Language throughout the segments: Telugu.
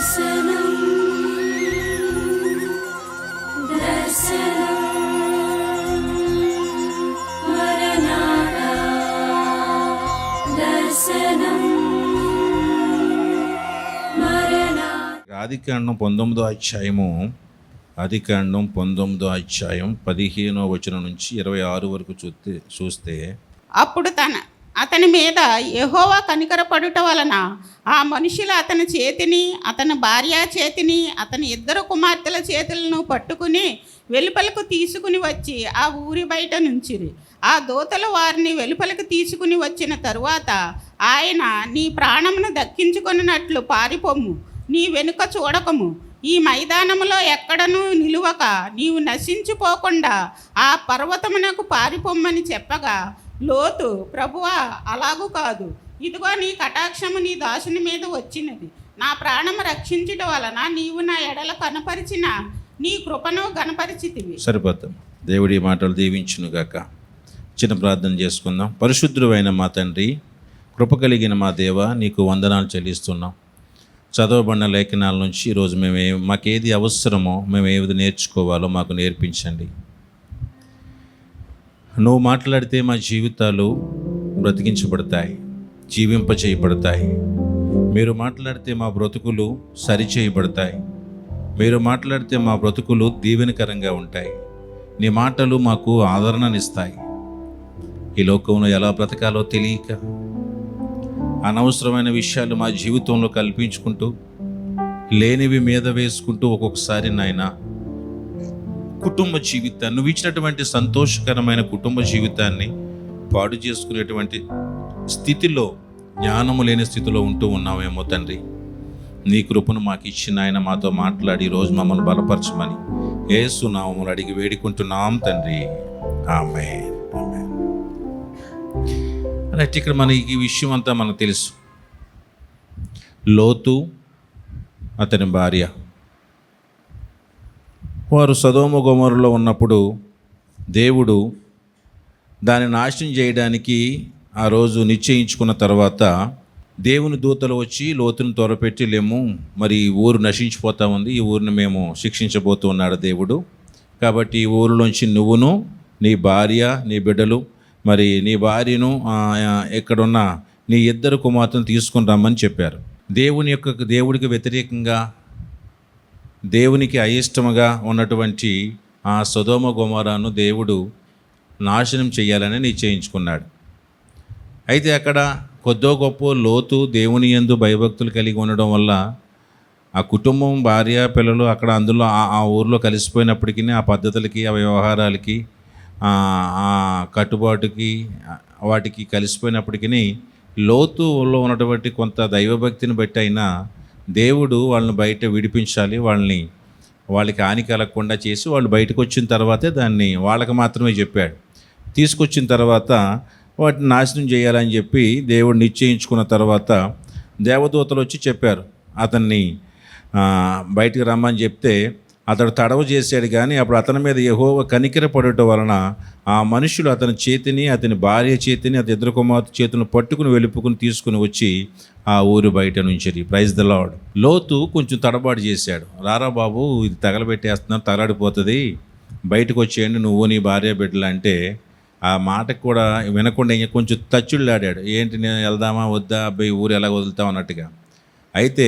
ఆదికాండం 19వ అధ్యాయము 15వ వచనం నుంచి 26 వరకు చూస్తే అప్పుడు అతని మీద యెహోవా కనికరపడుట వలన ఆ మనుషులు అతని చేతిని, అతని భార్య చేతిని, అతని 2 కుమార్తెల చేతులను పట్టుకుని వెలుపలకు తీసుకుని వచ్చి ఆ ఊరి బయట నుంచిరి. ఆ దూతలు వారిని వెలుపలకు తీసుకుని వచ్చిన తరువాత ఆయన, నీ ప్రాణమును దక్కించుకొనున్నట్లు పారిపోము, నీ వెనుక చూడకము, ఈ మైదానములో ఎక్కడనూ నిలువక నీవు నశించిపోకుండా ఆ పర్వతమునకు పారిపోమ్మని చెప్పగా, లోతు, ప్రభువా, అలాగూ కాదు, ఇదిగో నీ కటాక్షము నీ దాసుని మీద వచ్చినది. నా ప్రాణము రక్షించుట వలన నీవు నా ఎడల కనపరిచిన నీ కృపను గణపరిచితివి. సరిపోతాం. దేవుడి మాటలు దీవించునుగాక. చిన్న ప్రార్థన చేసుకుందాం. పరిశుద్ధుడైన మా తండ్రి, కృప కలిగిన మా దేవ, నీకు వందనాలు చెల్లిస్తున్నాం. చదవబడిన లేఖనాల నుంచి ఈరోజు మాకేది అవసరమో, మేము ఏది నేర్చుకోవాలో మాకు నేర్పించండి. నువ్వు మాట్లాడితే మా జీవితాలు బ్రతికించబడతాయి, జీవింపచేయబడతాయి. మీరు మాట్లాడితే మా బ్రతుకులు సరిచేయబడతాయి. మీరు మాట్లాడితే మా బ్రతుకులు దీవెనకరంగా ఉంటాయి. నీ మాటలు మాకు ఆదరణనిస్తాయి. ఈ లోకంలో ఎలా బ్రతకాలో తెలియక అనవసరమైన విషయాలు మా జీవితంలో కల్పించుకుంటూ, లేనివి మీద వేసుకుంటూ ఒక్కొక్కసారి నాయన కుటుంబ జీవితాన్ని, నువ్వు ఇచ్చినటువంటి సంతోషకరమైన కుటుంబ జీవితాన్ని పాడు చేసుకునేటువంటి స్థితిలో, జ్ఞానము లేని స్థితిలో ఉంటూ ఉన్నామేమో తండ్రి. నీ కృపను మాకు ఇచ్చిన ఆయన మాతో మాట్లాడి ఈరోజు మమ్మల్ని బలపరచమని యేసు నామములో అడిగి వేడుకుంటున్నాం తండ్రి. ఆమేన్. అంటే ఇక్కడ మనకి ఈ విషయం అంతా మనకు తెలుసు. లోతు, అతని భార్య, వారు సొదొమ గొమొర్రాలో ఉన్నప్పుడు దేవుడు దాన్ని నాశనం చేయడానికి ఆ రోజు నిశ్చయించుకున్న తర్వాత దేవుని దూతలు వచ్చి లోతును త్వరపెట్టి, లేము, మరి ఈ ఊరు నశించిపోతా ఉంది, ఈ ఊరిని మేము శిక్షించబోతూ ఉన్నాడు దేవుడు. కాబట్టి ఈ ఊరిలోంచి నువ్వును, నీ భార్య, నీ బిడ్డలు, మరి నీ భార్యను, ఎక్కడున్న నీ 2 కుమార్తెను తీసుకుని రమ్మని చెప్పారు. దేవుడికి వ్యతిరేకంగా, దేవునికి అయిష్టముగా ఉన్నటువంటి ఆ సొదొమ గొమొర్రాను దేవుడు నాశనం చేయాలని నిశ్చయించుకున్నాడు. అయితే అక్కడ కొద్దో గొప్ప లోతు దేవుని యందు భయభక్తులు కలిగి ఉండడం వల్ల ఆ కుటుంబం, భార్య, పిల్లలు అక్కడ అందులో ఆ ఊరిలో కలిసిపోయినప్పటికీ, ఆ పద్ధతులకి, ఆ వ్యవహారాలకి, ఆ కట్టుబాటుకి, వాటికి కలిసిపోయినప్పటికీ లోతులో ఉన్నటువంటి కొంత దైవభక్తిని బట్టి అయినా దేవుడు వాళ్ళని బయట విడిపించాలి, వాళ్ళకి హాని కలగకుండా చేసి వాళ్ళు బయటకు వచ్చిన తర్వాతే దాన్ని వాళ్ళకి మాత్రమే చెప్పాడు. తీసుకొచ్చిన తర్వాత వాటిని నాశనం చేయాలని చెప్పి దేవుడు నిశ్చయించుకున్న తర్వాత దేవదూతలు వచ్చి చెప్పారు, అతన్ని బయటికి రమ్మని చెప్తే అతడు తడవ చేశాడు. కానీ అప్పుడు అతని మీద యెహోవా కనికరపడటం వలన ఆ మనుషులు అతని చేతిని, అతని భార్య చేతిని, అతని 2 కుమార్తె చేతులను పట్టుకుని వెలుపుకుని తీసుకుని వచ్చి ఆ ఊరు బయట నుంచి. Praise the Lord. లోతు కొంచెం తడబాటు చేశాడు. రారా బాబు, ఇది తగలబెట్టేస్తున్నారు, తగలడిపోతుంది, బయటకు వచ్చేయండి నువ్వు, నీ భార్య, బిడ్డలు అంటే ఆ మాటకు కూడా వినకుండా కొంచెం తచ్చుళ్ళాడాడు. ఏంటి, నేను వెళ్దామా వద్దా, అబ్బాయి ఊరు ఎలా వదులుతాం అన్నట్టుగా. అయితే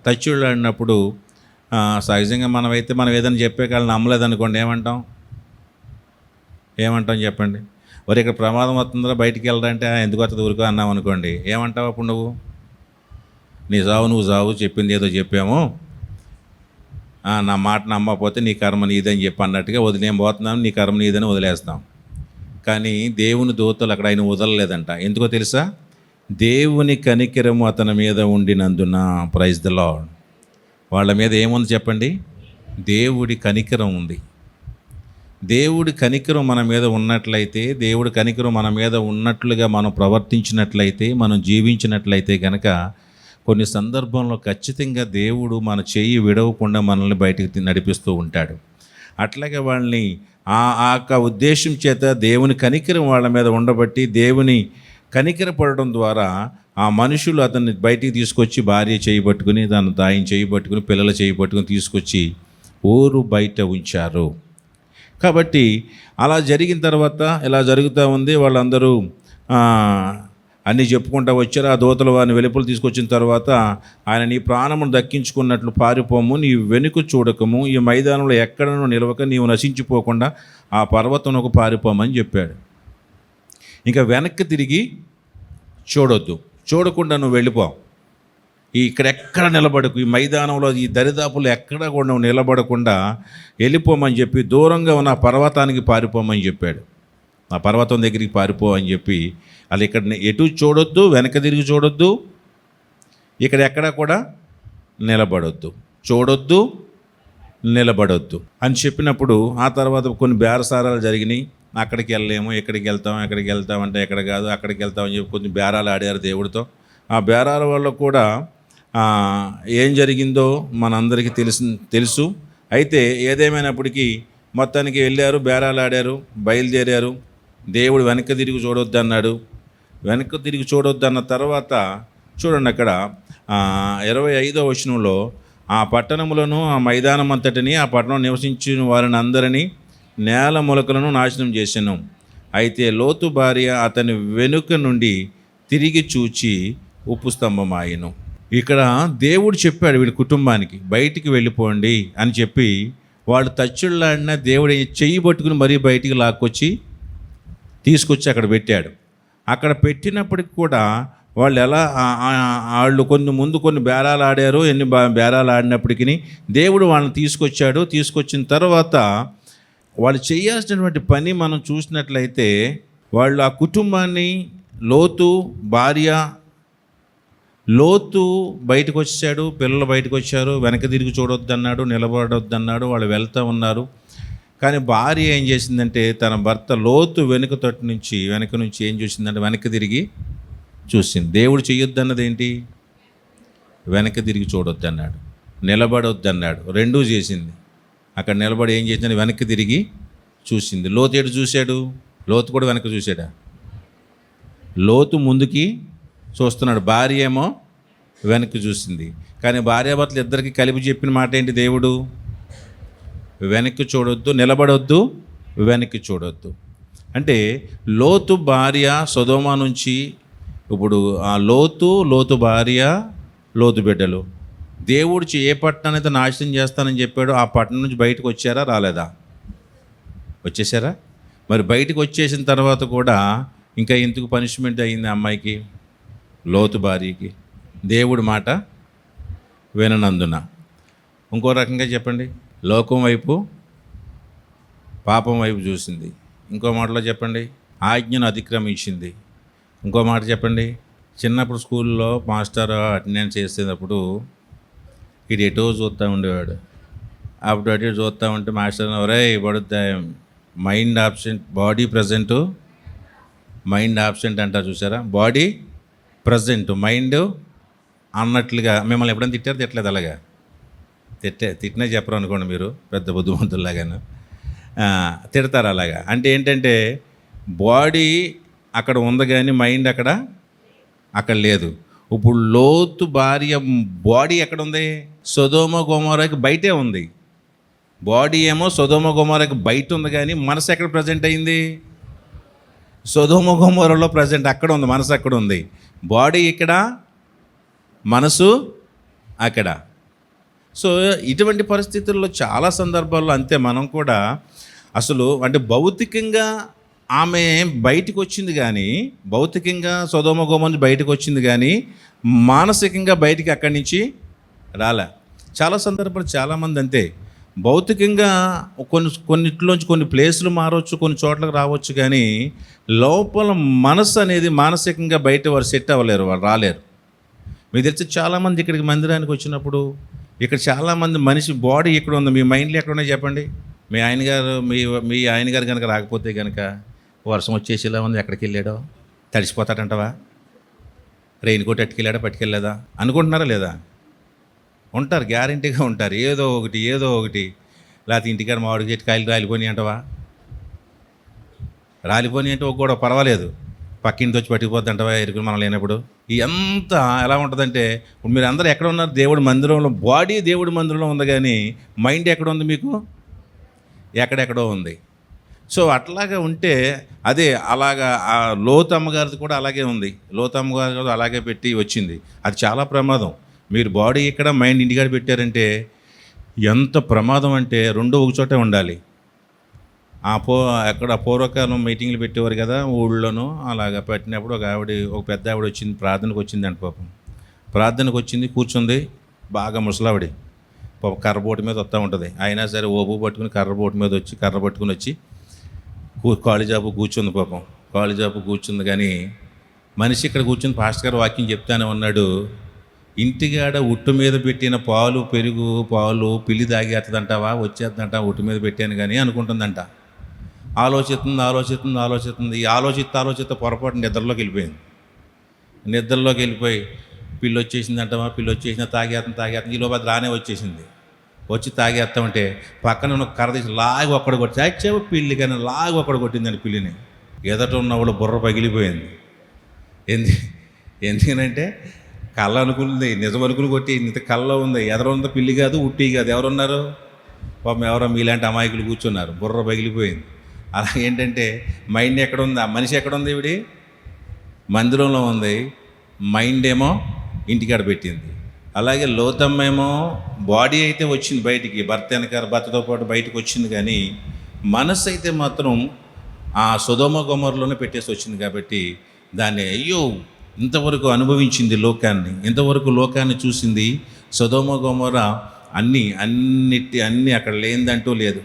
తచ్చుళ్ళాడినప్పుడు సహజంగా మనం ఏదైనా చెప్పే కాళ్ళు నమ్మలేదనుకోండి, ఏమంటాం చెప్పండి. మరి ఇక్కడ ప్రమాదం వస్తుందో బయటికి వెళ్ళాలంటే ఎందుకు వస్తుంది ఊరుకో అన్నాం అనుకోండి, ఏమంటావు అప్పుడు నువ్వు? నువ్వు సావు, చెప్పింది ఏదో చెప్పాము, నా మాట నమ్మకపోతే నీ కర్మ నీదని చెప్పి అన్నట్టుగా వదిలేం పోతున్నాను, నీ కర్మ నీదని వదిలేస్తాం. కానీ దేవుని దూతలు అక్కడ ఆయన వదలలేదంట. ఎందుకో తెలుసా? దేవుని కనికరము అతని మీద ఉండినందున. Praise the lord. వాళ్ళ మీద ఏముంది చెప్పండి? దేవుడి కనికరం ఉంది. దేవుడి కనికరం మన మీద ఉన్నట్లయితే, దేవుడి కనికరం మన మీద ఉన్నట్లుగా మనం ప్రవర్తించినట్లయితే, మనం జీవించినట్లయితే కనుక కొన్ని సందర్భంలో ఖచ్చితంగా దేవుడు మన చెయ్యి విడవకుండా మనల్ని బయటికి నడిపిస్తూ ఉంటాడు. అట్లాగే వాళ్ళని ఆ ఉద్దేశం చేత దేవుని కనికరం వాళ్ళ మీద ఉండబట్టి, దేవుని కనికరపడడం ద్వారా ఆ మనుషులు అతన్ని బయటికి తీసుకొచ్చి భార్య చేయి పట్టుకుని ఆయన చేయి పట్టుకుని పిల్లల చేయి పట్టుకుని తీసుకొచ్చి ఊరు బయట ఉంచారు. కాబట్టి అలా జరిగిన తర్వాత ఇలా జరుగుతూ ఉంది. వాళ్ళందరూ అన్నీ చెప్పుకుంటూ వచ్చారు. ఆ దూతలు వారిని వెలుపలు తీసుకొచ్చిన తర్వాత ఆయన నీ ప్రాణమును దక్కించుకున్నట్లు పారిపోము, నీ వెనుక చూడకము, ఈ మైదానంలో ఎక్కడనూ నిలవక నీవు నశించిపోకుండా ఆ పర్వతంకు పారిపోమని చెప్పాడు. ఇంకా వెనక్కి తిరిగి చూడొద్దు, చూడకుండా నువ్వు వెళ్ళిపో, ఇక్కడెక్కడ నిలబడకు, ఈ మైదానంలో ఈ దరిదాపులు ఎక్కడ కూడా నువ్వు నిలబడకుండా వెళ్ళిపోమని చెప్పి దూరంగా ఉన్న పర్వతానికి పారిపోమని చెప్పాడు. ఆ పర్వతం దగ్గరికి పారిపో అని చెప్పి అలా ఇక్కడ ఎటు చూడొద్దు, వెనక తిరిగి చూడొద్దు, ఇక్కడ ఎక్కడ కూడా నిలబడొద్దు, చూడొద్దు, నిలబడొద్దు అని చెప్పినప్పుడు ఆ తర్వాత కొన్ని బేరసారాలు జరిగినాయి. అక్కడికి వెళ్ళలేము, ఎక్కడికి వెళ్తాం అంటే ఎక్కడ కాదు, అక్కడికి వెళ్తామని చెప్పి కొన్ని బేరాలు ఆడారు దేవుడితో. ఆ బేరాల వల్ల కూడా ఏం జరిగిందో మనందరికీ తెలుసు. అయితే ఏదేమైనప్పటికీ మొత్తానికి వెళ్ళారు, బేరాలు ఆడారు, బయలుదేరారు. దేవుడు వెనక్కి తిరిగి చూడొద్దు అన్నాడు. వెనక్కి తిరిగి చూడొద్దు అన్న తర్వాత చూడండి అక్కడ 25వ వచనంలో ఆ పట్టణములను, ఆ మైదానం అంతటిని, ఆ పట్టణం నివసించిన వారిని అందరినీ, నేల మొలకలను నాశనం చేసెను. అయితే లోతు భార్య అతని వెనుక నుండి తిరిగి చూచి ఉప్పు స్తంభమాయెను. ఇక్కడ దేవుడు చెప్పాడు వీడి కుటుంబానికి బయటికి వెళ్ళిపోండి అని చెప్పి, వాళ్ళు తచ్చుళ్ళాడిన దేవుడు చెయ్యి పట్టుకుని మరీ బయటికి తీసుకొచ్చి అక్కడ పెట్టాడు. అక్కడ పెట్టినప్పటికి కూడా వాళ్ళు కొన్ని బేరాలు ఆడారు. ఎన్ని బేరాలు ఆడినప్పటికీ దేవుడు వాళ్ళని తీసుకొచ్చిన తర్వాత వాళ్ళు చేయాల్సినటువంటి పని మనం చూసినట్లయితే, వాళ్ళు ఆ కుటుంబాన్ని లోతు బయటకు వచ్చాడు, పిల్లలు బయటకు వచ్చారు, వెనక తిరిగి చూడొద్దన్నాడు, నిలబడొద్దన్నాడు, వాళ్ళు వెళ్తూ ఉన్నారు. కానీ భార్య ఏం చేసిందంటే తన భర్త లోతు వెనుక నుంచి ఏం చూసిందంటే వెనక్కి తిరిగి చూసింది. దేవుడు చేయొద్దన్నది ఏంటి? వెనక్కి తిరిగి చూడొద్దన్నాడు, నిలబడొద్దన్నాడు, రెండూ చేసింది. అక్కడ నిలబడి ఏం చేసిందంటే వెనక్కి తిరిగి చూసింది. లోతు ఎటు చూశాడు? లోతు కూడా వెనక్కి చూశాడా? లోతు ముందుకి చూస్తున్నాడు, భార్య ఏమో వెనక్కి చూసింది. కానీ భార్యాభర్తలు ఇద్దరికి కలిపి చెప్పిన మాట ఏంటి? దేవుడు వెనక్కి చూడొద్దు, నిలబడొద్దు, వెనక్కి చూడొద్దు. అంటే లోతు భార్య సొదొమ నుంచి, ఇప్పుడు ఆ లోతు భార్య, లోతు బిడ్డలు, దేవుడు ఏ పట్టణాన్ని అయితే నాశనం చేస్తానని చెప్పాడో ఆ పట్టణం నుంచి బయటకు వచ్చారా? రాలేదా? వచ్చేసారా? మరి బయటకు వచ్చేసిన తర్వాత కూడా ఇంకా ఎందుకు పనిష్మెంట్ అయింది అమ్మాయికి, లోతు భార్యకి? దేవుడి మాట విననందున. ఇంకో రకంగా చెప్పండి, లోకం వైపు, పాపం వైపు చూసింది. ఇంకో మాటలో చెప్పండి, ఆజ్ఞను అతిక్రమించింది. ఇంకో మాట చెప్పండి, చిన్నప్పుడు స్కూల్లో మాస్టర్ అటెండెన్స్ చేసేటప్పుడు ఇటు ఎటో చూస్తూ ఉండేవాడు. అప్పుడు అటు చూస్తూ ఉంటే మాస్టర్ ఎవరే పడుద్దా, mind absent, body present, mind absent అంటారు చూసారా? బాడీ ప్రజెంట్, మైండ్ అన్నట్లుగా. మిమ్మల్ని ఎప్పుడైనా తిట్టలేదు? అలాగా తిట్టినా చెప్పరు అనుకోండి, మీరు పెద్ద బుద్ధిమంతుల్లాగాను తిడతారు అలాగా. అంటే ఏంటంటే బాడీ అక్కడ ఉంది కానీ మైండ్ అక్కడ లేదు. ఇప్పుడు లోతు భార్య బాడీ ఎక్కడ ఉంది? సొదొమ గొమొరాకి బయటే ఉంది. బాడీ ఏమో సొదొమ గొమొరాకి బయట ఉంది, కానీ మనసు ఎక్కడ ప్రజెంట్ అయింది? సొదొమ గొమొరాలో ప్రజెంట్ అక్కడ ఉంది, మనసు అక్కడ ఉంది. బాడీ ఇక్కడ, మనసు అక్కడ. సో ఇటువంటి పరిస్థితుల్లో చాలా సందర్భాల్లో అంతే. మనం కూడా అసలు అంటే భౌతికంగా ఆమె బయటకు వచ్చింది, కానీ భౌతికంగా సొదొమ గొమొర బయటకు వచ్చింది, కానీ మానసికంగా బయటికి అక్కడి నుంచి రాలే. చాలా సందర్భాలు చాలామంది అంతే, భౌతికంగా కొన్నిట్లోంచి కొన్ని ప్లేసులు మారవచ్చు, కొన్ని చోట్లకు రావచ్చు, కానీ లోపల మనసు అనేది మానసికంగా బయట వారు సెట్ అవ్వలేరు, వాళ్ళు రాలేరు. మీకు తెలిసి చాలామంది ఇక్కడికి మందిరానికి వచ్చినప్పుడు ఇక్కడ చాలామంది మనిషి బాడీ ఎక్కడ ఉంది, మీ మైండ్లో ఎక్కడ ఉన్నాయి చెప్పండి. మీ ఆయన గారు కనుక రాకపోతే కనుక వర్షం వచ్చేసేలా ఉంది, ఎక్కడికి వెళ్ళాడో, తడిసిపోతాడంటవా, రెయిన్ కోట్ పట్టుకెళ్ళాడా పట్టుకెళ్ళలేదా అనుకుంటున్నారా లేదా? ఉంటారు, గ్యారంటీగా ఉంటారు. ఏదో ఒకటి లేకపోతే ఇంటికాడ మామిడి చెట్టు కాయలు రాలిపోయి అంటవా, రాలిపోయి అంటే ఒక కూడా పర్వాలేదు, పక్కింటి వచ్చి పట్టుకుపోద్ది అంటవా ఎరుకులు మనం లేనప్పుడు. ఎంత ఎలా ఉంటుందంటే, ఇప్పుడు మీరు అందరూ ఎక్కడ ఉన్నారు? దేవుడి మందిరంలో. బాడీ దేవుడి మందిరంలో ఉంది, కానీ మైండ్ ఎక్కడ ఉంది మీకు? ఎక్కడెక్కడో ఉంది. సో అట్లాగా ఉంటే అదే అలాగా ఆ లోతు అమ్మగారిది కూడా అలాగే ఉంది. లోతు అమ్మగారు కూడా అలాగే పెట్టి వచ్చింది. అది చాలా ప్రమాదం. మీరు బాడీ ఇక్కడ, మైండ్ ఇంటికాడ పెట్టారంటే ఎంత ప్రమాదం అంటే రెండో ఒక చోటే ఉండాలి. ఎక్కడ పూర్వకాలం మీటింగ్లు పెట్టేవారు కదా ఊళ్ళోనూ. అలాగా పెట్టినప్పుడు ఒక పెద్ద ఆవిడ వచ్చింది, ప్రార్థనకు వచ్చింది అంట. పాపం ప్రార్థనకు వచ్చింది, కూర్చుంది. బాగా ముసలావిడి, పాపం కర్రబోటు మీద వస్తూ ఉంటుంది. అయినా సరే ఓపు పట్టుకుని కర్రబోటు మీద వచ్చి కర్ర పట్టుకుని వచ్చి కాళీజాపు కూర్చుంది. పాపం కాళీజాపు కూర్చుంది. కానీ మనిషి ఇక్కడ కూర్చుని పాస్టర్ గారు వాక్యం చెప్తానే ఉన్నాడు. ఇంటికాడ ఉట్టు మీద పెట్టిన పాలు, పెరుగు, పాలు పిల్లి తాగేస్తుందంటావా, వచ్చేస్తుందంట, ఉట్టు మీద పెట్టాను కానీ అనుకుంటుందంట. ఆలోచిస్తుంది. ఈ ఆలోచిస్తే పొరపాటు నిద్రలోకి వెళ్ళిపోయి పిల్లి వచ్చేసిందంటావా, పిల్లి వచ్చేసిన తాగేస్తుంది. ఈలోపు అది రానే వచ్చేసింది. వచ్చి తాగేస్తామంటే పక్కన ఉన్న కర్ర తీసి లాగి ఒక్కడ కొట్టి చాచేవో పిల్లి, కానీ లాగి ఒక్కడ కొట్టిందండి పిల్లిని. ఎదట ఉన్నవాళ్ళు బుర్ర పగిలిపోయింది. ఎందుకనంటే కళ్ళ అనుకుంది, నిజం అనుకుని కొట్టి ఇంత కళ్ళలో ఉంది. ఎదరుందో పిల్లి కాదు, ఉట్టి కాదు. ఎవరున్నారు? పాపం ఎవరో మీలాంటి అమాయకులు కూర్చున్నారు. బుర్ర పగిలిపోయింది. అలా ఏంటంటే మైండ్ ఎక్కడ ఉంది? ఆ మనిషి ఎక్కడ ఉంది? ఇవిడి మందిరంలో ఉంది, మైండ్ ఏమో ఇంటికాడ పెట్టింది. అలాగే లోతమ్మ ఏమో బాడీ అయితే వచ్చింది బయటికి, భర్తతో పాటు బయటకు వచ్చింది, కానీ మనసు అయితే మాత్రం ఆ సొదొమ గొమొర్రాలోనే పెట్టేసి వచ్చింది. కాబట్టి దాన్ని అయ్యో ఇంతవరకు అనుభవించింది లోకాన్ని, ఇంతవరకు లోకాన్ని చూసింది. సొదొమ గొమొర్రా అన్ని అక్కడ లేనిదంటూ లేదు.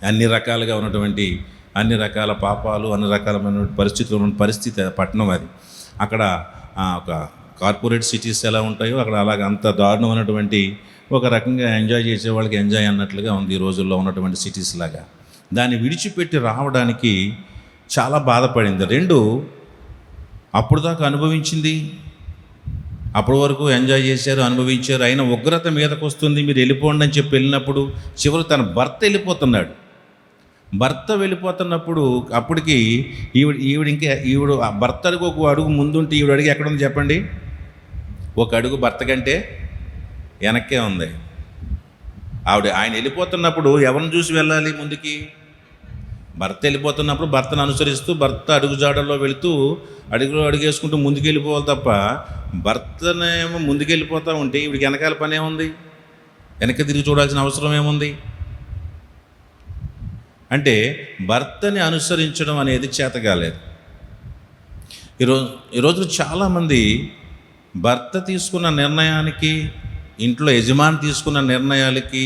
అన్ని రకాలుగా ఉన్నటువంటి అన్ని రకాల పాపాలు, అన్ని రకాలమైన పరిస్థితులు ఉన్న పట్టణం అది. అక్కడ ఒక కార్పొరేట్ సిటీస్ ఎలా ఉంటాయో అక్కడ అలాగ అంత దారుణమైనటువంటి, ఒక రకంగా ఎంజాయ్ చేసే వాళ్ళకి ఎంజాయ్ అన్నట్లుగా ఉంది ఈ రోజుల్లో ఉన్నటువంటి సిటీస్ లాగా. దాన్ని విడిచిపెట్టి రావడానికి చాలా బాధపడింది. రెండు, అప్పుడు దాకా అనుభవించింది, అప్పటి వరకు ఎంజాయ్ చేశారు, అనుభవించారు. అయినా ఉగ్రత మీదకు వస్తుంది, మీరు వెళ్ళిపోండి అని చెప్పి వెళ్ళినప్పుడు చివరికి తన భర్త వెళ్ళిపోతున్నాడు. భర్త వెళ్ళిపోతున్నప్పుడు అప్పటికి ఈవిడ ఆ భర్త అడుగు ఒక అడుగు ముందుంటే ఈవిడ అడుగు ఎక్కడ ఉంది చెప్పండి? ఒక అడుగు భర్త కంటే వెనక్కే ఉంది. ఆయన వెళ్ళిపోతున్నప్పుడు ఎవరిని చూసి వెళ్ళాలి ముందుకి? భర్త వెళ్ళిపోతున్నప్పుడు భర్తను అనుసరిస్తూ, భర్త అడుగుజాడల్లో వెళుతూ అడుగేసుకుంటూ ముందుకు వెళ్ళిపోవాలి తప్ప, భర్తనేమో ముందుకు వెళ్ళిపోతూ ఉంటే ఈవిడికి వెనకాల పని ఏముంది? వెనక్కి తిరిగి చూడాల్సిన అవసరం ఏముంది? అంటే భర్తని అనుసరించడం అనేది చేత కాలేదు. ఈరోజు చాలామంది భర్త తీసుకున్న నిర్ణయానికి, ఇంట్లో యజమాని తీసుకున్న నిర్ణయాలకి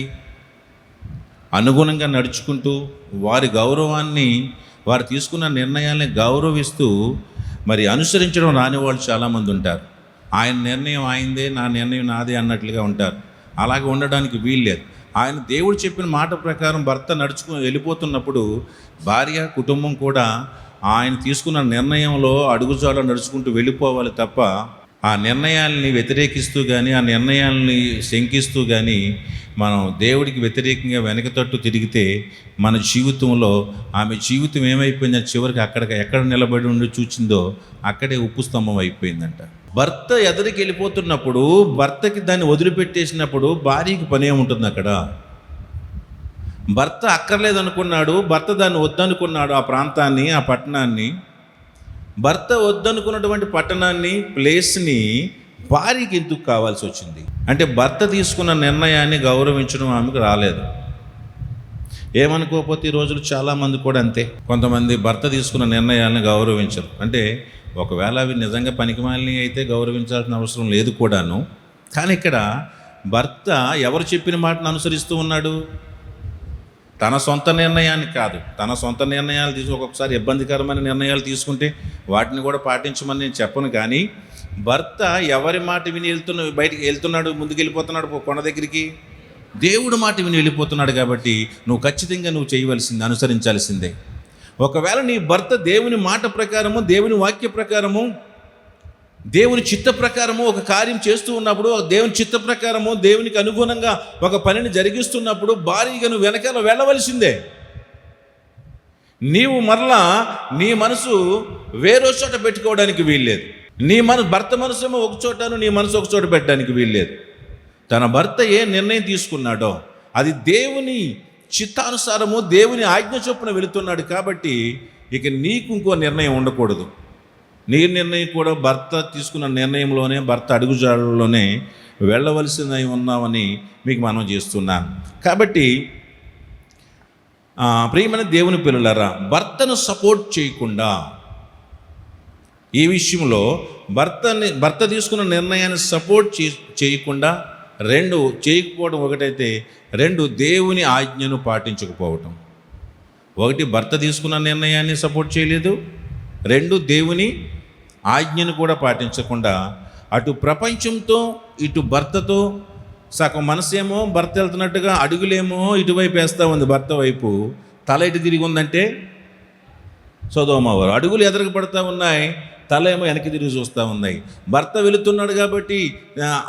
అనుగుణంగా నడుచుకుంటూ, వారి గౌరవాన్ని, వారు తీసుకున్న నిర్ణయాల్ని గౌరవిస్తూ మరి అనుసరించడం రాని వాళ్ళు చాలామంది ఉంటారు. ఆయన నిర్ణయం ఆయనదే, నా నిర్ణయం నాదే అన్నట్లుగా ఉంటారు. అలాగే ఉండడానికి వీల్లేదు. ఆయన దేవుడు చెప్పిన మాట ప్రకారం భర్త వెళ్ళిపోతున్నప్పుడు భార్య, కుటుంబం కూడా ఆయన తీసుకున్న నిర్ణయంలో అడుగుజాడలో నడుచుకుంటూ వెళ్ళిపోవాలి తప్ప, ఆ నిర్ణయాల్ని వ్యతిరేకిస్తూ కానీ, ఆ నిర్ణయాల్ని శంకిస్తూ కానీ మనం దేవుడికి వ్యతిరేకంగా వెనకతట్టు తిరిగితే మన జీవితంలో ఆమె జీవితం ఏమైపోయిందని చివరికి ఎక్కడ నిలబడి ఉండి చూచిందో అక్కడే ఉప్పు స్తంభం అయిపోయిందంట. భర్త ఎదురికి వెళ్ళిపోతున్నప్పుడు, భర్తకి దాన్ని వదిలిపెట్టేసినప్పుడు భార్యకి పని ఏముంటుంది అక్కడ? భర్త అక్కర్లేదనుకున్నాడు, భర్త దాన్ని వద్దనుకున్నాడు, ఆ ప్రాంతాన్ని, ఆ పట్టణాన్ని. భర్త వద్దనుకున్నటువంటి పట్టణాన్ని, ప్లేస్ని భార్యకి ఎందుకు కావాల్సి వచ్చింది? అంటే భర్త తీసుకున్న నిర్ణయాన్ని గౌరవించడం ఆమెకు రాలేదు. ఏమనుకోకపోతే ఈ రోజులు చాలామంది కూడా అంతే. కొంతమంది భర్త తీసుకున్న నిర్ణయాలను గౌరవించరు. అంటే ఒకవేళ అవి నిజంగా పనికిమాలినవి అయితే గౌరవించాల్సిన అవసరం లేదు కూడాను. కానీ ఇక్కడ భర్త ఎవరు చెప్పిన మాటను అనుసరిస్తూ ఉన్నాడు? తన సొంత నిర్ణయాన్ని కాదు. తన సొంత నిర్ణయాలు ఒక్కొక్కసారి ఇబ్బందికరమైన నిర్ణయాలు తీసుకుంటే వాటిని కూడా పాటించమని నేను చెప్పను. కానీ భర్త ఎవరి మాట విని బయటికి వెళ్తున్నాడు, ముందుకు వెళ్ళిపోతున్నాడు కొండ దగ్గరికి? దేవుడు మాట విని వెళ్ళిపోతున్నాడు. కాబట్టి నువ్వు ఖచ్చితంగా చేయవలసింది, అనుసరించాల్సిందే. ఒకవేళ నీ భర్త దేవుని మాట ప్రకారము, దేవుని వాక్య ప్రకారము, దేవుని చిత్త ప్రకారము ఒక కార్యం చేస్తూ ఉన్నప్పుడు, దేవుని చిత్త ప్రకారము దేవునికి అనుగుణంగా ఒక పనిని జరిగిస్తున్నప్పుడు భార్యగా నువ్వు వెనకాల వెళ్ళవలసిందే. నీవు మరలా నీ మనసు వేరో చోట పెట్టుకోవడానికి వీల్లేదు. భర్త మనసు ఏమో ఒక చోటను నీ మనసు ఒక చోట పెట్టడానికి వీల్లేదు. తన భర్త ఏ నిర్ణయం తీసుకున్నాడో అది దేవుని చిత్తానుసారము, దేవుని ఆజ్ఞ చొప్పున వెళుతున్నాడు కాబట్టి ఇక నీకు ఇంకో నిర్ణయం ఉండకూడదు. నీ నిర్ణయం కూడా భర్త తీసుకున్న నిర్ణయంలోనే, భర్త అడుగుజాడల్లోనే వెళ్ళవలసిందై ఉన్నామని మీకు మనం చేస్తున్నాను. కాబట్టి ప్రియమైన దేవుని పిల్లలారా, భర్తను సపోర్ట్ చేయకుండా, ఈ విషయంలో భర్త తీసుకున్న నిర్ణయాన్ని సపోర్ట్ చేయకుండా, చేయకపోవడం ఒకటైతే, దేవుని ఆజ్ఞను పాటించకపోవటం. ఒకటి, భర్త తీసుకున్న నిర్ణయాన్ని సపోర్ట్ చేయలేదు, దేవుని ఆజ్ఞను కూడా పాటించకుండా అటు ప్రపంచంతో ఇటు భర్తతో సగం మనసేమో భర్త వెళ్తున్నట్టుగా అడుగులేమో ఇటువైపు వేస్తూ ఉంది. భర్త వైపు తల ఇటు తిరిగి ఉందంటే సొదొమ, అడుగులు ఎదురుకు పడుతూ ఉన్నాయి, తల ఏమో వెనక్కి తిరిగి చూస్తూ ఉన్నాయి. భర్త వెళుతున్నాడు కాబట్టి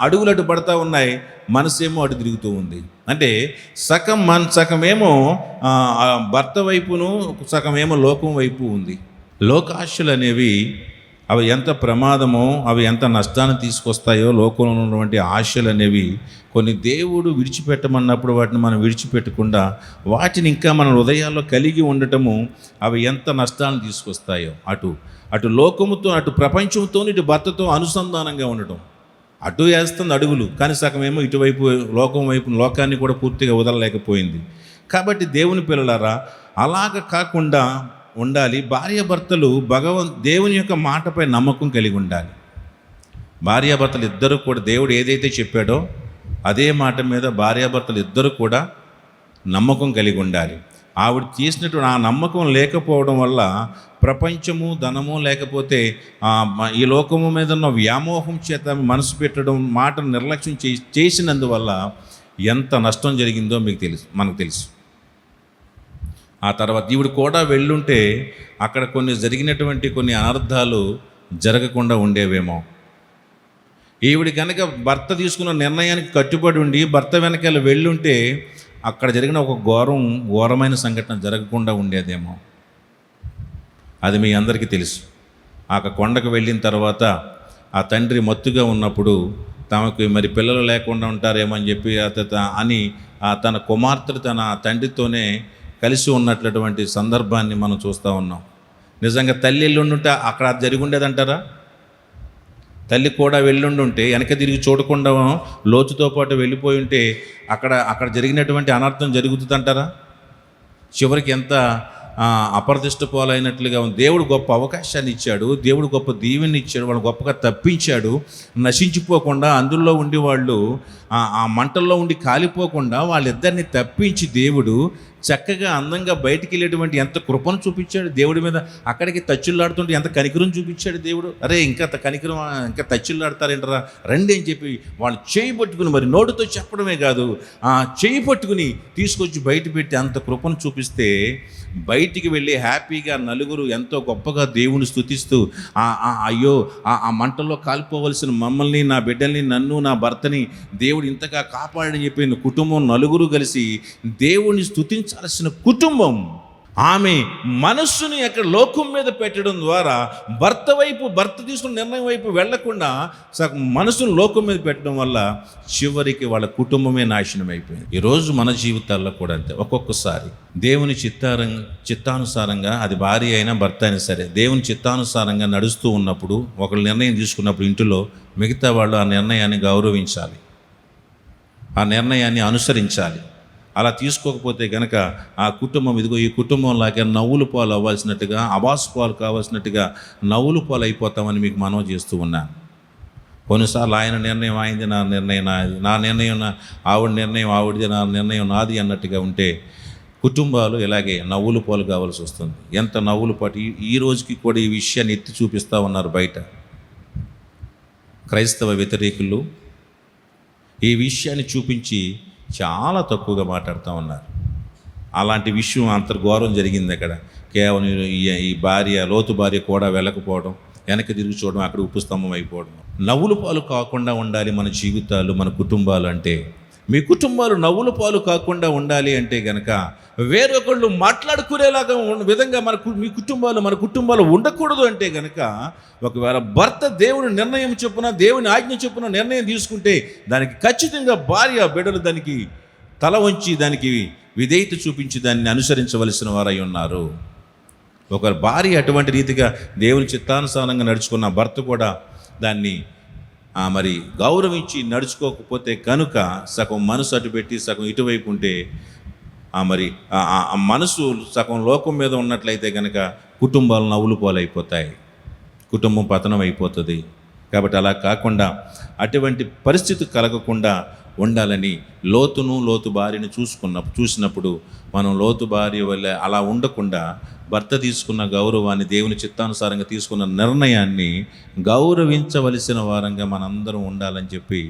అడుగులు అటు పడుతూ ఉన్నాయి, మనసేమో అటు తిరుగుతూ ఉంది. అంటే సగమేమో భర్త వైపును, సగమేమో లోకం వైపు ఉంది. లోకాశలు అనేవి అవి ఎంత ప్రమాదమో, అవి ఎంత నష్టాన్ని తీసుకొస్తాయో, లోకంలో ఉన్నటువంటి ఆశలు అనేవి కొన్ని దేవుడు విడిచిపెట్టమన్నప్పుడు వాటిని మనం విడిచిపెట్టకుండా వాటిని ఇంకా మన హృదయాల్లో కలిగి ఉండటము అవి ఎంత నష్టాన్ని తీసుకొస్తాయో, అటు లోకముతో, అటు ప్రపంచంతో, ఇటు భర్తతో అనుసంధానంగా ఉండటం. అటు వేస్తుంది అడుగులు, కానీ సగమేమో ఇటువైపు లోకం వైపు, లోకాన్ని కూడా పూర్తిగా వదలలేకపోయింది. కాబట్టి దేవుని పిల్లలారా, అలాగ కాకుండా ఉండాలి. భార్యాభర్తలు దేవుని యొక్క మాటపై నమ్మకం కలిగి ఉండాలి. భార్యాభర్తలు ఇద్దరు కూడా దేవుడు ఏదైతే చెప్పాడో అదే మాట మీద భార్యాభర్తలు ఇద్దరు కూడా నమ్మకం కలిగి ఉండాలి. ఆవిడ చేసినటువంటి ఆ నమ్మకం లేకపోవడం వల్ల ప్రపంచము, ధనము, లేకపోతే ఈ లోకము మీద ఉన్న వ్యామోహం చేత మనసు పెట్టడం, మాటను నిర్లక్ష్యం చేసినందువల్ల ఎంత నష్టం జరిగిందో మనకు తెలుసు. ఆ తర్వాత ఈవిడ కూడా వెళ్ళుంటే అక్కడ జరిగినటువంటి కొన్ని అనర్థాలు జరగకుండా ఉండేవేమో. ఈవిడ కనుక భర్త తీసుకున్న నిర్ణయానికి కట్టుబడి ఉండి భర్త వెనకాల వెళ్ళుంటే అక్కడ జరిగిన ఒక ఘోరమైన సంఘటన జరగకుండా ఉండేదేమో. అది మీ అందరికీ తెలుసు. ఆ కొండకు వెళ్ళిన తర్వాత ఆ తండ్రి మత్తుగా ఉన్నప్పుడు తమకు మరి పిల్లలు లేకుండా ఉంటారేమో అని చెప్పి తన కుమార్తెలు తన తండ్రితోనే కలిసి ఉన్నట్లటువంటి సందర్భాన్ని మనం చూస్తూ ఉన్నాం. నిజంగా తల్లి వెళ్ళుండుంటే అక్కడ జరిగి ఉండేదంటారా? తల్లి కూడా వెళ్ళుండుంటే, వెనక తిరిగి చూడకుండా లోతుతో పాటు వెళ్ళిపోయి ఉంటే అక్కడ జరిగినటువంటి అనర్థం జరుగుతుందంటారా? చివరికి ఎంత అప్రదిష్ట పాలైనట్లుగా ఉంది. దేవుడు గొప్ప అవకాశాన్ని ఇచ్చాడు, దేవుడు గొప్ప దీవెని ఇచ్చాడు, వాళ్ళు గొప్పగా తప్పించాడు. నశించిపోకుండా అందులో ఉండి వాళ్ళు ఆ మంటల్లో ఉండి కాలిపోకుండా వాళ్ళిద్దరిని తప్పించి దేవుడు చక్కగా అందంగా బయటికి వెళ్ళేటువంటి ఎంత కృపను చూపించాడు దేవుడి మీద. అక్కడికి తచ్చుల్లాడుతుంటే ఎంత కనికరం చూపించాడు దేవుడు. అరే ఇంకా కనికరం, ఇంకా తచ్చుల్లాడతారేంటరా, రండి అని చెప్పి వాళ్ళు చేయి పట్టుకుని, మరి నోటితో చెప్పడమే కాదు, చేయి పట్టుకుని తీసుకొచ్చి బయట పెట్టి అంత కృపను చూపిస్తే బయటికి వెళ్ళి హ్యాపీగా నలుగురు ఎంతో గొప్పగా దేవుని స్తుతిస్తూ అయ్యో ఆ మంటల్లో కాలిపోవలసిన మమ్మల్ని, నా బిడ్డల్ని, నన్ను, నా భర్తని దేవుడు ఇంతగా కాపాడని చెప్పి కుటుంబం నలుగురు కలిసి దేవుని స్తుతించాల్సిన కుటుంబం ఆమె మనస్సుని అక్కడ లోకం మీద పెట్టడం ద్వారా భర్త తీసుకున్న నిర్ణయం వైపు వెళ్లకుండా మనసును లోకం మీద పెట్టడం వల్ల చివరికి వాళ్ళ కుటుంబమే నాశనం అయిపోయింది. ఈరోజు మన జీవితాల్లో కూడా అంతే. ఒక్కొక్కసారి దేవుని చిత్తానుసారంగా, అది భార్య అయినా భర్త అయినా సరే, దేవుని చిత్తానుసారంగా నడుస్తూ ఉన్నప్పుడు, ఒకళ్ళు నిర్ణయం తీసుకున్నప్పుడు ఇంటిలో మిగతా వాళ్ళు ఆ నిర్ణయాన్ని గౌరవించాలి, ఆ నిర్ణయాన్ని అనుసరించాలి. అలా తీసుకోకపోతే కనుక ఆ కుటుంబం ఈ కుటుంబంలాగే నవ్వులు పాలు అవ్వాల్సినట్టుగా, అబాసు పాలు కావాల్సినట్టుగా నవ్వులు పాలు అయిపోతామని మీకు మనవి చేస్తూ ఉన్నాను. కొన్నిసార్లు ఆయన నిర్ణయం ఆయనది, నా నిర్ణయం నాది, నా నిర్ణయం ఆవిడ నిర్ణయం ఆవిడది, నా నిర్ణయం నాది అన్నట్టుగా ఉంటే కుటుంబాలు ఇలాగే నవ్వులు పాలు కావాల్సి వస్తుంది. ఎంత నవ్వులు పాటు ఈ రోజుకి కూడా ఈ విషయాన్ని ఎత్తి చూపిస్తూ ఉన్నారు బయట. క్రైస్తవ వ్యతిరేకులు ఈ విషయాన్ని చూపించి చాలా తక్కువగా మాట్లాడుతూ ఉన్నారు. అలాంటి విషయం అంతర్ఘోరం జరిగింది అక్కడ. కేవలం ఈ లోతు భార్య కూడా వెళ్ళకపోవడం, వెనక తిరిగి చూడడం, అక్కడ ఉప్పు స్తంభం అయిపోవడం. నవ్వుల పాలు కాకుండా ఉండాలి మన జీవితాలు, మన కుటుంబాలు. అంటే మీ కుటుంబాలు నవ్వుల పాలు కాకుండా ఉండాలి అంటే కనుక వేరొకళ్ళు మాట్లాడుకునేలాగా ఉన్న విధంగా మీ కుటుంబాలు ఉండకూడదు అంటే కనుక, ఒకవేళ భర్త దేవుని నిర్ణయం చొప్పున, దేవుని ఆజ్ఞ చొప్పున నిర్ణయం తీసుకుంటే దానికి ఖచ్చితంగా భార్య బిడ్డలు దానికి తల వంచి, దానికి విధేయత చూపించి దాన్ని అనుసరించవలసిన వారై ఉన్నారు. ఒక భార్య అటువంటి రీతిగా దేవుని చిత్తానుసారంగా నడుచుకున్న భర్త కూడా దాన్ని మరి గౌరవించి నడుచుకోకపోతే కనుక సగం మనసు అటు పెట్టి సగం ఇటువైపు ఉంటే, మరి ఆ మనసు సగం లోకం మీద ఉన్నట్లయితే కనుక కుటుంబాలు నవ్వులు పాలైపోతాయి, కుటుంబం పతనం అయిపోతుంది. కాబట్టి అలా కాకుండా అటువంటి పరిస్థితి కలగకుండా ఉండాలని లోతు భార్యని చూసినప్పుడు మనం లోతు భార్య వల్ల అలా ఉండకుండా భర్త తీసుకున్న గౌరవాన్ని, దేవుని చిత్తానుసారంగా తీసుకున్న నిర్ణయాన్ని గౌరవించవలసిన వారంగా మనందరం ఉండాలని చెప్పి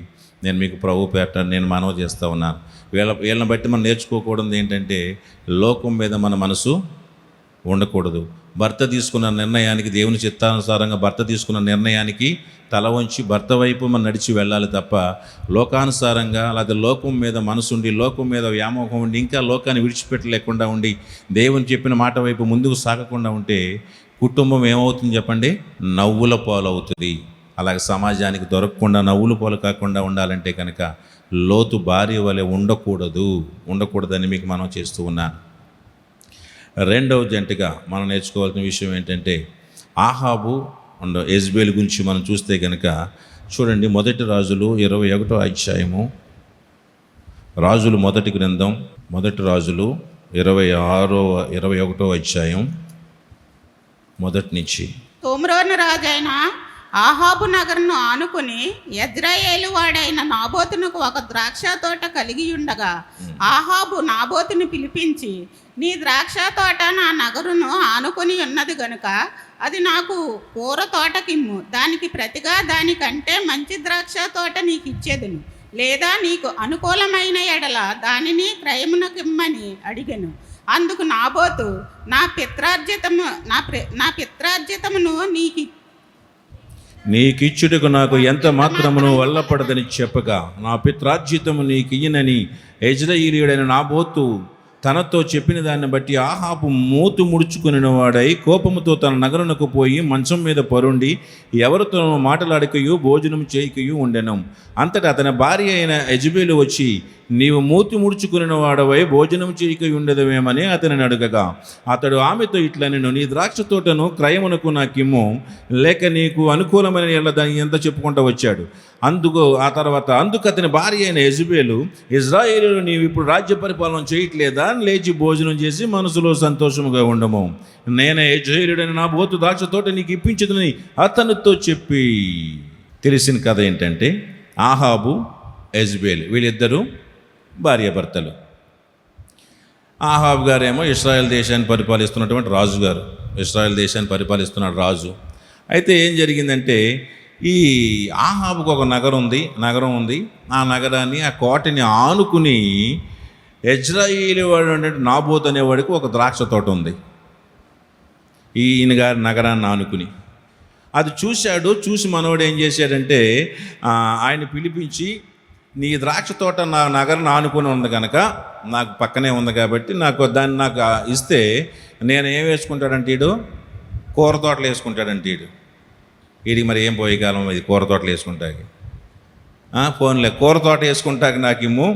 నేను మీకు ప్రభు పేట నేను మనవి చేస్తూ ఉన్నాను. వీళ్ళని బట్టి మనం నేర్చుకోకూడదు ఏంటంటే, లోకం మీద మన మనసు ఉండకూడదు. భర్త తీసుకున్న నిర్ణయానికి, దేవుని చిత్తానుసారంగా భర్త తీసుకున్న నిర్ణయానికి తల వంచి భర్త వైపు మనం నడిచి వెళ్ళాలి తప్ప, లోకానుసారంగా లేదా లోకం మీద మనసు ఉండి, లోకం మీద వ్యామోహం ఉండి, ఇంకా లోకాన్ని విడిచిపెట్టలేకుండా ఉండి, దేవుని చెప్పిన మాట వైపు ముందుకు సాగకుండా ఉంటే కుటుంబం ఏమవుతుంది చెప్పండి? నవ్వుల పాలవుతుంది. అలాగే సమాజానికి దొరకకుండా నవ్వుల పాలు కాకుండా ఉండాలంటే కనుక లోతు భార్య వలె ఉండకూడదని మీకు మనం చేస్తూ ఉన్నాను. రెండవ జంటగా మనం నేర్చుకోవాల్సిన విషయం ఏంటంటే, ఆహాబు అండ్ యెజబెల్ గురించి మనం చూస్తే కనుక చూడండి, మొదటి రాజులు 21వ అధ్యాయము, రాజులు మొదటి గ్రంథం, మొదటి రాజులు 21వ అధ్యాయం మొదటి నుంచి. తోమ్రోను రాజైన ఆహాబు నగరును ఆనుకుని యెజ్రెయేలు వాడైన నాబోతునకు ఒక ద్రాక్ష తోట కలిగి ఉండగా, ఆహాబు నాబోతుని పిలిపించి, నీ ద్రాక్ష తోట నా నగరును ఆనుకొని ఉన్నది గనుక అది నాకు పూర తోటకిమ్ము, దానికి ప్రతిగా దానికంటే మంచి ద్రాక్ష తోట నీకు ఇచ్చేదును, లేదా నీకు అనుకూలమైన ఎడల దానిని క్రయమునకిమ్మని అడిగెను. అందుకు నాబోతు, నా పిత్రార్జితమును నీకిచ్చుటకు నాకు ఎంత మాత్రమును వల్లపడదని చెప్పగా, నా పిత్రార్జితము నీకు ఇయ్యనని యెజ్రెయేలీయుడైన నాబోతు తనతో చెప్పిన దాన్ని బట్టి ఆహాబు మూతు ముడుచుకుని వాడై కోపముతో తన నగరునకు పోయి మంచం మీద పరుండి ఎవరితో మాటలాడికయు భోజనం చేయకయు ఉండెను. అంతటా అతని భార్య అయిన యెజబెలు వచ్చి, నీవు మూతి ముడుచుకుని వాడవై భోజనం చేయకయు ఉండేదవేమని అతనిని అడగగా, అతడు ఆమెతో ఇట్లా, నేను నీ ద్రాక్ష తోటను క్రయమునకు నాకిమ్ము, లేక నీకు అనుకూలమైన ఎళ్ళ దాన్ని ఎంత చెప్పుకుంటూ వచ్చాడు. అందుకు అతని భార్య అయిన యెజబెలు, ఇశ్రాయేలీయులు నీవు ఇప్పుడు రాజ్య పరిపాలన చేయట్లేదా? లేచి భోజనం చేసి మనసులో సంతోషముగా ఉండము. నేనే యెజ్రెయేలుడైన నాబోతు ద్రాక్ష తోట నీకు ఇప్పించదని అతనితో చెప్పి. తెలిసిన కథ ఏంటంటే, ఆహాబు యెజబెల్ వీళ్ళిద్దరూ భార్యాభర్తలు. ఆహాబు గారేమో ఇశ్రాయేల్ దేశాన్ని పరిపాలిస్తున్నటువంటి రాజుగారు, ఇశ్రాయేల్ దేశాన్ని పరిపాలిస్తున్నాడు రాజు. అయితే ఏం జరిగిందంటే, ఈ ఆహాబుకు ఒక నగరం ఉంది. ఆ నగరాన్ని, ఆ కోటని ఆనుకుని యెజ్రెయేలు వాడు అంటే నాబోతు అనేవాడికి ఒక ద్రాక్ష తోట ఉంది, ఈయన గారి నగరాన్ని ఆనుకుని. అది చూసి మనవాడు ఏం చేశాడంటే, ఆయన పిలిపించి, నీ ద్రాక్ష తోట నా నగరాన్ని ఆనుకుని ఉంది కనుక, నాకు పక్కనే ఉంది కాబట్టి దాన్ని నాకు ఇస్తే నేను ఏం వేసుకుంటాడంటే, కూర తోటలు వేసుకుంటాడంటే వీడికి మరి ఏం పోయే కాలం ఇది కూర తోటలు వేసుకుంటాకి. ఫోన్లే కూర తోట వేసుకుంటాకి నాకు ఇమ్ము.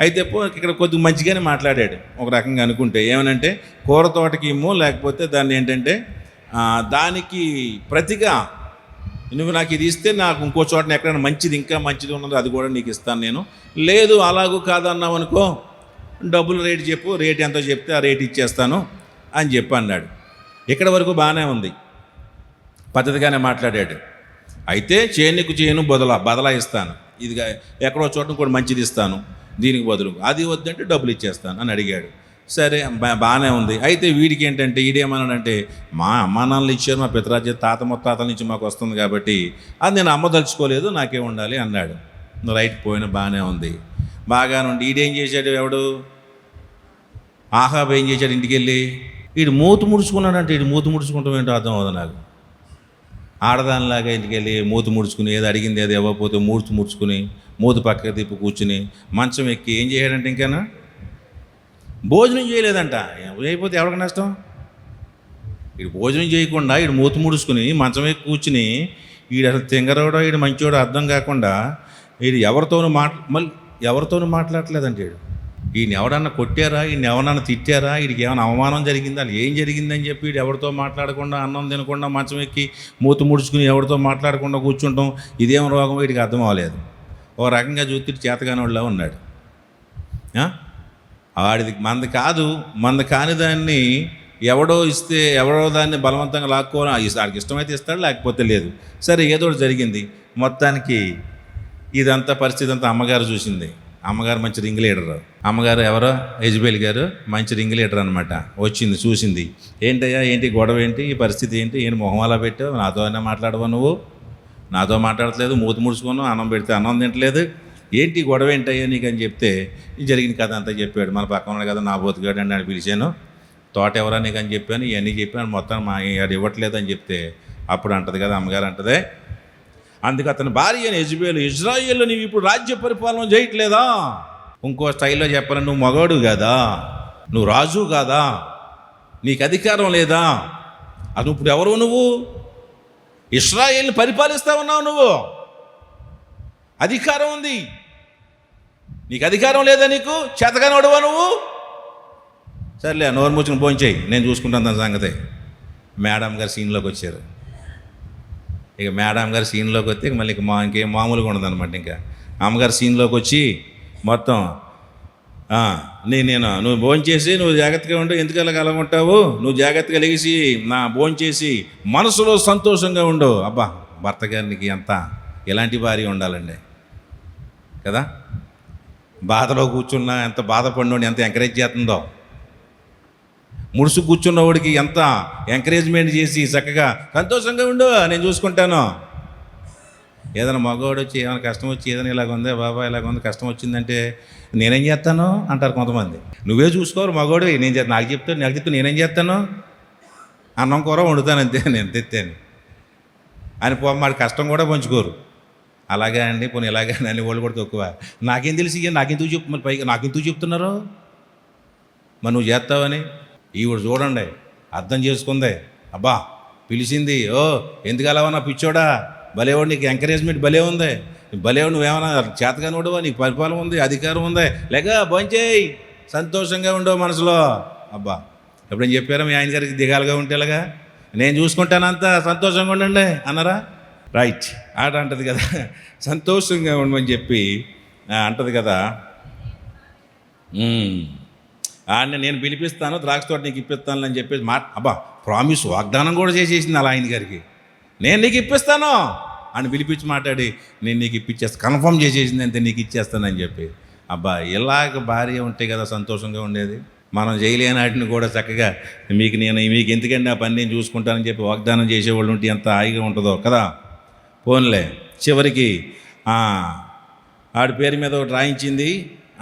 అయితే ఇక్కడ కొద్దిగా మంచిగానే మాట్లాడాడు ఒక రకంగా అనుకుంటే. ఏమనంటే, కూర తోటకి ఇమ్ము, లేకపోతే దాన్ని ఏంటంటే దానికి ప్రతిగా నువ్వు నాకు ఇది ఇస్తే నాకు ఇంకో చోటన ఎక్కడైనా మంచిది, ఇంకా మంచిది ఉన్నదో అది కూడా నీకు ఇస్తాను నేను. లేదు అలాగూ కాదన్నావు అనుకో, డబ్బులు రేటు చెప్పు, రేట్ ఎంతో చెప్తే ఆ రేట్ ఇచ్చేస్తాను అని చెప్పి అన్నాడు. ఇక్కడ వరకు బాగానే ఉంది, పద్ధతిగానే మాట్లాడాడు. అయితే చేను బదలా ఇస్తాను, ఇది ఎక్కడో చోట కూడా మంచిది ఇస్తాను, దీనికి బదులు అది వద్దంటే డబ్బులు ఇచ్చేస్తాను అని అడిగాడు. సరే బాగానే ఉంది. అయితే వీడికి ఏంటంటే, ఈడేమన్నాడంటే, మా అమ్మా నాన్నలు ఇచ్చారు, మా పితరాజ్య తాత ముత్తాతల నుంచి మాకు వస్తుంది కాబట్టి అది నేను అమ్మదలుచుకోలేదు, నాకే ఉండాలి అన్నాడు. రైట్, పోయిన బాగానే ఉంది, బాగానే ఉండి ఈడేం చేశాడు, ఎవడు ఆహాబు ఏం చేశాడు, ఇంటికి వెళ్ళి వీడు మూతు ముడుచుకున్నాడంటే, వీడు మూతు ముడుచుకుంటాం ఏంటో అర్థం అవుతుంది నాకు. ఆడదానిలాగా ఇంటికి వెళ్ళి మూతు ముడుచుకుని, ఏదో అడిగింది ఏదో ఇవ్వకపోతే ముడుచుకుని మూతు పక్కకి తిప్పి కూర్చుని మంచం ఎక్కి ఏం చేయాడంటే, ఇంకైనా భోజనం చేయలేదంట. అయిపోతే ఎవరికి నష్టం? వీడు భోజనం చేయకుండా వీడు మూతి ముడుచుకుని మంచం మీద కూర్చుని వీడు అసలు తింగరోడో వీడు మంచోడో అర్థం కాకుండా వీడు ఎవరితోనూ మాట్లాడలేదంటే వీడిని ఎవడన్నా కొట్టారా, వీడిని ఎవరన్నా తిట్టారా, వీడికి ఏమైనా అవమానం జరిగిందా, ఏం జరిగిందని చెప్పి వీడు ఎవరితో మాట్లాడకుండా అన్నం తినకుండా మంచం ఎక్కి మూతి ముడుచుకుని ఎవరితో మాట్లాడకుండా కూర్చుంటాం ఇదేం రోగం వీడికి అర్థం అవ్వలేదు. ఓ రకంగా చూస్తే చేతగాని వాళ్ళ ఉన్నాడు. వాడిది మంద కాని దాన్ని ఎవడో ఇస్తే ఎవడో దాన్ని బలవంతంగా లాక్కోవాలి. వాడికి ఇష్టమైతే ఇస్తాడు, లేకపోతే లేదు. సరే ఏదో జరిగింది. మొత్తానికి ఇదంతా పరిస్థితి అంతా అమ్మగారు చూసింది. అమ్మగారు మంచి రింగ్ లీడరు. అమ్మగారు ఎవరో యజబేల్ గారు మంచి రింగ్ లీడర్ అనమాట. వచ్చింది, చూసింది. ఏంటయ్యా, ఏంటి గొడవ, ఏంటి ఈ పరిస్థితి, ఏంటి మొహం అలా పెట్టావు, నాతో అయినా మాట్లాడవా, నువ్వు నాతో మాట్లాడట్లేదు, మూతి ముడుచుకున్నావు, అన్నం పెడితే అన్నం తింటలేదు, ఏంటి గొడవ ఏంటయ్యా నీకు అని చెప్తే జరిగిన కథ అంతా చెప్పాడు. మన పక్కన ఉన్నాడు కదా నా బోతుగాడు అని పిలిచాను, తోట ఎవరా నీకు అని చెప్పాను, ఇవన్నీ చెప్పాను, మొత్తం ఆడు ఇవ్వట్లేదు అని చెప్తే అప్పుడు అంటది కదా అమ్మగారు, అంటదే అందుకు అతని భార్య అయిన యెజబేలు, ఇజ్రాయేల్లో నీవు ఇప్పుడు రాజ్య పరిపాలన చేయట్లేదా? ఇంకో స్టైల్లో చెప్పాలి, నువ్వు మగవాడు కాదా, నువ్వు రాజు కాదా, నీకు అధికారం లేదా, అది ఇప్పుడు ఎవరు, నువ్వు ఇశ్రాయేల్ని పరిపాలిస్తా ఉన్నావు, నువ్వు అధికారం ఉంది, నీకు అధికారం లేదా, నీకు చేతగానోడువా నువ్వు, సర్లే నోరు మూసుకుని భోంచేయి, నేను చూసుకుంటాను దాని సంగతి. మేడం గారు సీన్లోకి వచ్చారు. ఇక మేడం గారు సీన్లోకి వస్తే మళ్ళీ ఇంకేం మామూలుగా ఉండదన్నమాట. ఇంకా అమ్మగారు సీన్లోకి వచ్చి మొత్తం నువ్వు భోంచేసి నువ్వు జాగ్రత్తగా ఉండు, ఎందుకు అలా ఉంటావు, నువ్వు జాగ్రత్తగా లెగిసి నా భోంచేసి మనసులో సంతోషంగా ఉండు. అబ్బా, భర్త గారికి ఎంత ఎలాంటి భార్య ఉండాలండి కదా, బాధలో కూర్చున్నా ఎంత బాధపడినోడిని ఎంత ఎంకరేజ్ చేస్తుందో, ముడుసు కూర్చున్నవాడికి ఎంత ఎంకరేజ్మెంట్ చేసి చక్కగా సంతోషంగా ఉండు, నేను చూసుకుంటాను. ఏదైనా మగవాడు వచ్చి ఏమైనా కష్టం వచ్చి ఏదైనా ఇలాగ ఉందే బాబా ఇలాగ ఉంది కష్టం వచ్చిందంటే నేనేం చేస్తాను అంటారు కొంతమంది. నువ్వే చూసుకోరు మగవాడు, నాకు చెప్తే నేనేం చేస్తాను, అన్నం కూర వండుతాను అంతే, నేను తెత్తాను అని మాడి కష్టం కూడా పంచుకోరు. అలాగే అండి, పోనీ ఇలాగే అన్ని వాళ్ళు కూడా తక్కువ. నాకేం తెలిసి నాకెందుకు చెప్పు, మరి పైగా నాకెందుకు చెప్తున్నారు, మరి నువ్వు చేస్తావని. ఈవిడ చూడండి అర్థం చేసుకుందే, అబ్బా పిలిచింది, ఓ ఎందుకు అలా ఉన్నా పిచ్చోడా, భలేవాడు, నీకు ఎంకరేజ్మెంట్ భలే ఉంది, భలేవాడు, నువ్వేమన్నా చేతగానోడువా, నీకు పరిపాలన ఉంది, అధికారం ఉంది, లేక భోంచేయి సంతోషంగా ఉండవు మనసులో. అబ్బా ఎప్పుడేం చెప్పారా మీ ఆయన గారికి దిగాలుగా ఉంటేలాగా, నేను చూసుకుంటానంతా సంతోషంగా ఉండండి అన్నారా? రైట్, ఆట అంటది కదా సంతోషంగా ఉండమని చెప్పి అంటది కదా. ఆయన నేను పిలిపిస్తాను, ద్రాక్ష తోట నీకు ఇప్పిస్తాను అని చెప్పేసి అబ్బా ప్రామిస్ వాగ్దానం కూడా చేసేసింది అలా ఆయన గారికి, నేను నీకు ఇప్పిస్తాను అని పిలిపించి మాట్లాడి నేను నీకు ఇప్పించేస్తాను, కన్ఫర్మ్ చేసేసింది అంతే, నీకు ఇచ్చేస్తానని చెప్పి. అబ్బా ఇలాగ భార్య ఉంటే కదా సంతోషంగా ఉండేది. మనం చేయలేని వాటిని కూడా చక్కగా మీకు ఎందుకంటే ఆ పని నేను చూసుకుంటానని చెప్పి వాగ్దానం చేసేవాళ్ళు ఉంటే ఎంత హాయిగా ఉంటుందో కదా. పోన్లే, చివరికి ఆడి పేరు మీద ఒకటి రాయించింది,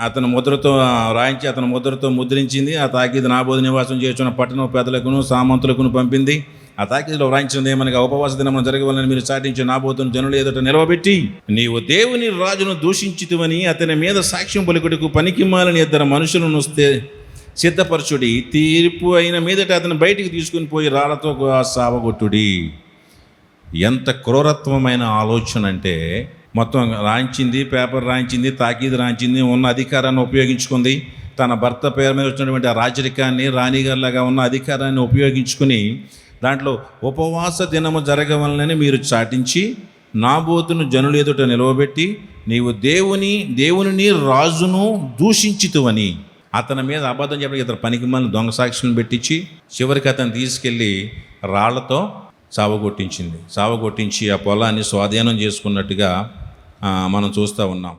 అతని ముద్రతో రాయించి అతని ముద్రతో ముద్రించింది. ఆ తాకీదు నాబోదు నివాసం చేస్తున్న పట్టణ పెద్దలకును సామంతులకును పంపింది. ఆ తాకీదులో వ్రాయించినది ఏమనగా, ఉపవాస దినమును జరగవాలని మీరు సాటించిన నాబోతును జనుల ఎదుట నిలవబెట్టి నీవు దేవుని రాజును దూషించితివని అతని మీద సాక్ష్యం పలుకుటకు పనికిమాలని ఇద్దరు మనుషులను సిద్ధపరచుడి, తీర్పు అయిన మీదట అతను బయటికి తీసుకుని పోయి రాళ్లతో సావగొట్టుడి. ఎంత క్రూరత్వమైన ఆలోచన అంటే, మొత్తం రాయించింది, పేపర్ రాయించింది, తాకీదు రాయించింది, ఉన్న అధికారాన్ని ఉపయోగించుకుంది, తన భర్త పేరు మీద వచ్చినటువంటి ఆ రాజరికాన్ని, రాణిగారిలాగా ఉన్న అధికారాన్ని ఉపయోగించుకుని దాంట్లో ఉపవాస దినము జరగవలనని మీరు చాటించి నాబోతును జనుల ఎదుట నిలవబెట్టి నీవు దేవుని రాజును దూషించితువని అతని మీద అబద్ధం చెప్పడానికి ఇతర పనికిమాలిన దొంగ సాక్షులను పెట్టించి చివరికి అతను తీసుకెళ్ళి రాళ్లతో సావగొట్టించి ఆ పొలాన్ని స్వాధీనం చేసుకున్నట్టుగా మనం చూస్తూ ఉన్నాం.